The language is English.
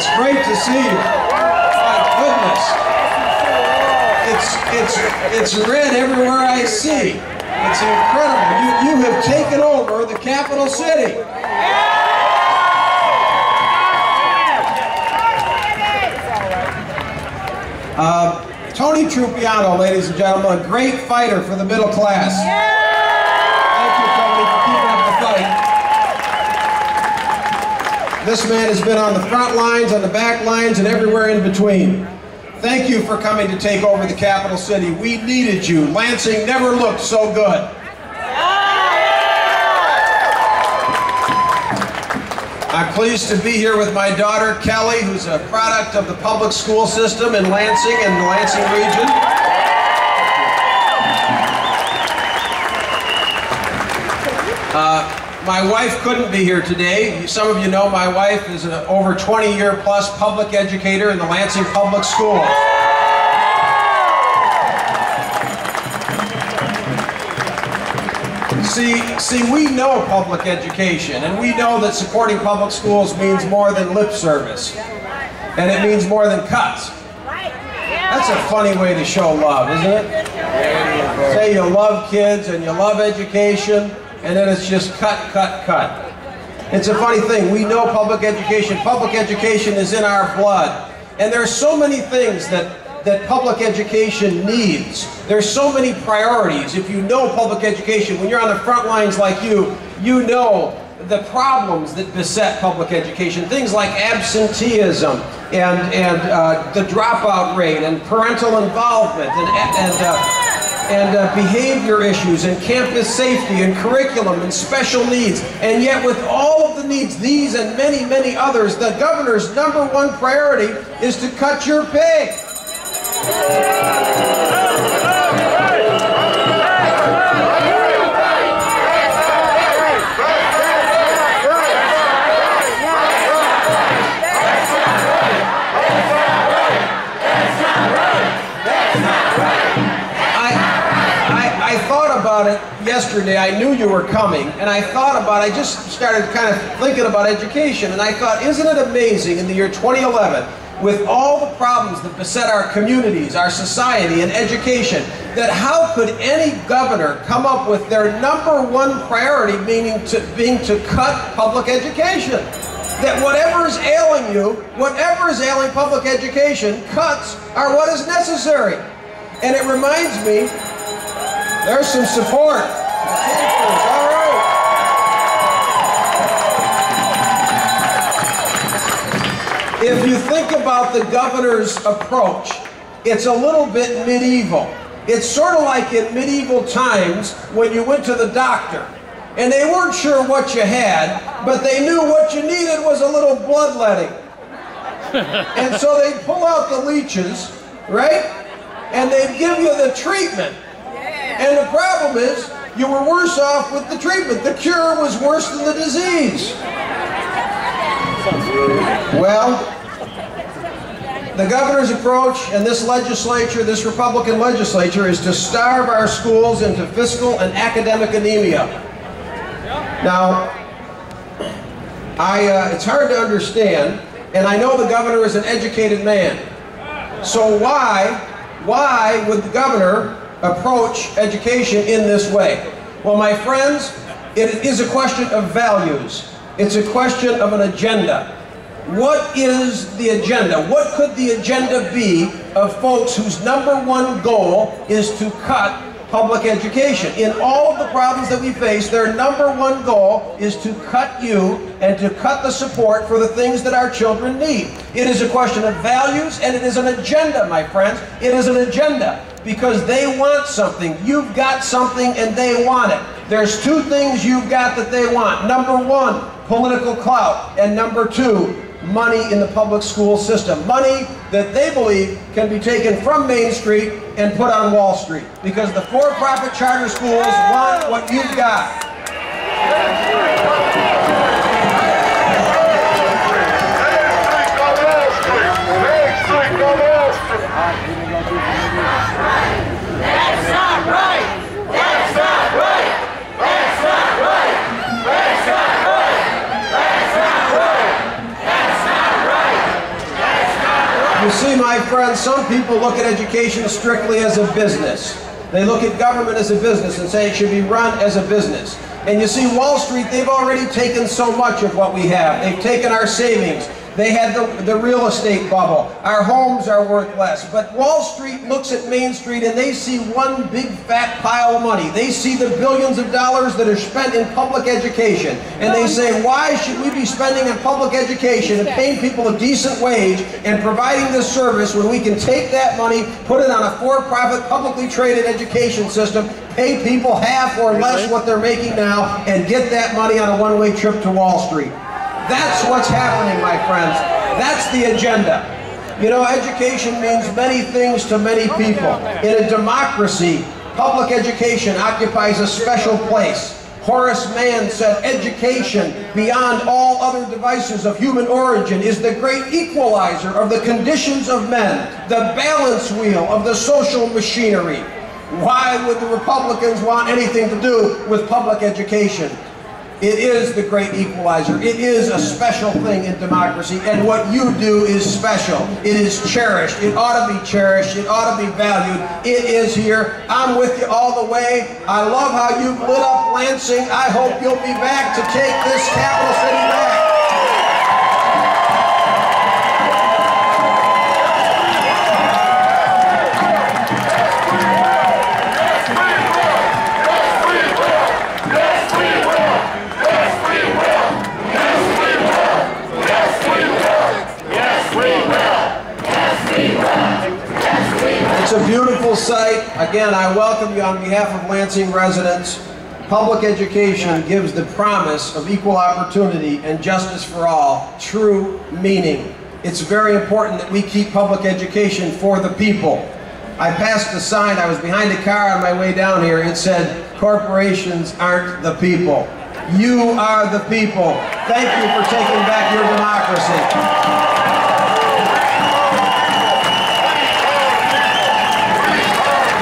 It's great to see you. My goodness. It's red everywhere I see. It's incredible. You have taken over the capital city. Tony Trupiano, ladies and gentlemen, a great fighter for the middle class. Thank you, Tony, for keeping up the fight. This man has been on the front lines, on the back lines, and everywhere in between. Thank you for coming to take over the capital city. We needed you. Lansing never looked so good. I'm pleased to be here with my daughter, Kelly, who's a product of the public school system in Lansing and the Lansing region. My wife couldn't be here today. Some of you know my wife is an over 20-year-plus public educator in the Lansing Public Schools. See, we know public education, and we know that supporting public schools means more than lip service, and it means more than cuts. That's a funny way to show love, isn't it? Say you love kids and you love education, and then it's just cut, cut, cut. It's a funny thing. We know public education. Public education is in our blood, and there are so many things that public education needs. There's so many priorities. If you know public education, when you're on the front lines like you know the problems that beset public education. Things like absenteeism and the dropout rate and parental involvement and behavior issues and campus safety and curriculum and special needs. And yet with all of the needs, these and many, many others, the governor's #1 priority is to cut your pay. I thought about it yesterday. I knew you were coming, and I thought about it. I just started kind of thinking about education, and I thought, isn't it amazing in the year 2011, with all the problems that beset our communities, our society, and education, that how could any governor come up with their #1 priority being to cut public education? That whatever is ailing you, whatever is ailing public education, cuts are what is necessary. And it reminds me, there's some support. All right. If you think about the governor's approach, it's a little bit medieval. It's sort of like in medieval times when you went to the doctor and they weren't sure what you had, but they knew what you needed was a little bloodletting. And so they'd pull out the leeches, right? And they'd give you the treatment. And the problem is, you were worse off with the treatment. The cure was worse than the disease. Well, the governor's approach and this legislature, this Republican legislature, is to starve our schools into fiscal and academic anemia. Now, it's hard to understand, and I know the governor is an educated man. So why would the governor approach education in this way? Well, my friends, it is a question of values. It's a question of an agenda. What is the agenda? What could the agenda be of folks whose #1 goal is to cut public education? In all of the problems that we face, their #1 goal is to cut you and to cut the support for the things that our children need. It is a question of values, and it is an agenda, my friends. It is an agenda because they want something. You've got something and they want it. There's two things you've got that they want. #1, political clout, and #2, money in the public school system. Money that they believe can be taken from Main Street and put on Wall Street. Because the for-profit charter schools want what you've got. That's not right! That's not right! That's not right! That's not right! That's not right! That's not right! You see, my friends, some people look at education strictly as a business. They look at government as a business and say it should be run as a business. And you see, Wall Street, they've already taken so much of what we have. They've taken our savings. They had the real estate bubble. Our homes are worth less. But Wall Street looks at Main Street and they see one big fat pile of money. They see the billions of dollars that are spent in public education. And they say, why should we be spending in public education and paying people a decent wage and providing this service when we can take that money, put it on a for-profit, publicly traded education system, pay people half or less what they're making now, and get that money on a one-way trip to Wall Street. That's what's happening, my friends. That's the agenda. You know, education means many things to many people. In a democracy, public education occupies a special place. Horace Mann said, education, beyond all other devices of human origin, is the great equalizer of the conditions of men, the balance wheel of the social machinery. Why would the Republicans want anything to do with public education? It is the great equalizer. It is a special thing in democracy, and what you do is special. It is cherished. It ought to be cherished. It ought to be valued. It is here. I'm with you all the way. I love how you've lit up Lansing. I hope you'll be back to take this capital city back. It's a beautiful site. Again, I welcome you on behalf of Lansing residents. Public education gives the promise of equal opportunity and justice for all true meaning. It's very important that we keep public education for the people. I passed a sign, I was behind a car on my way down here, it said, corporations aren't the people. You are the people. Thank you for taking back your democracy.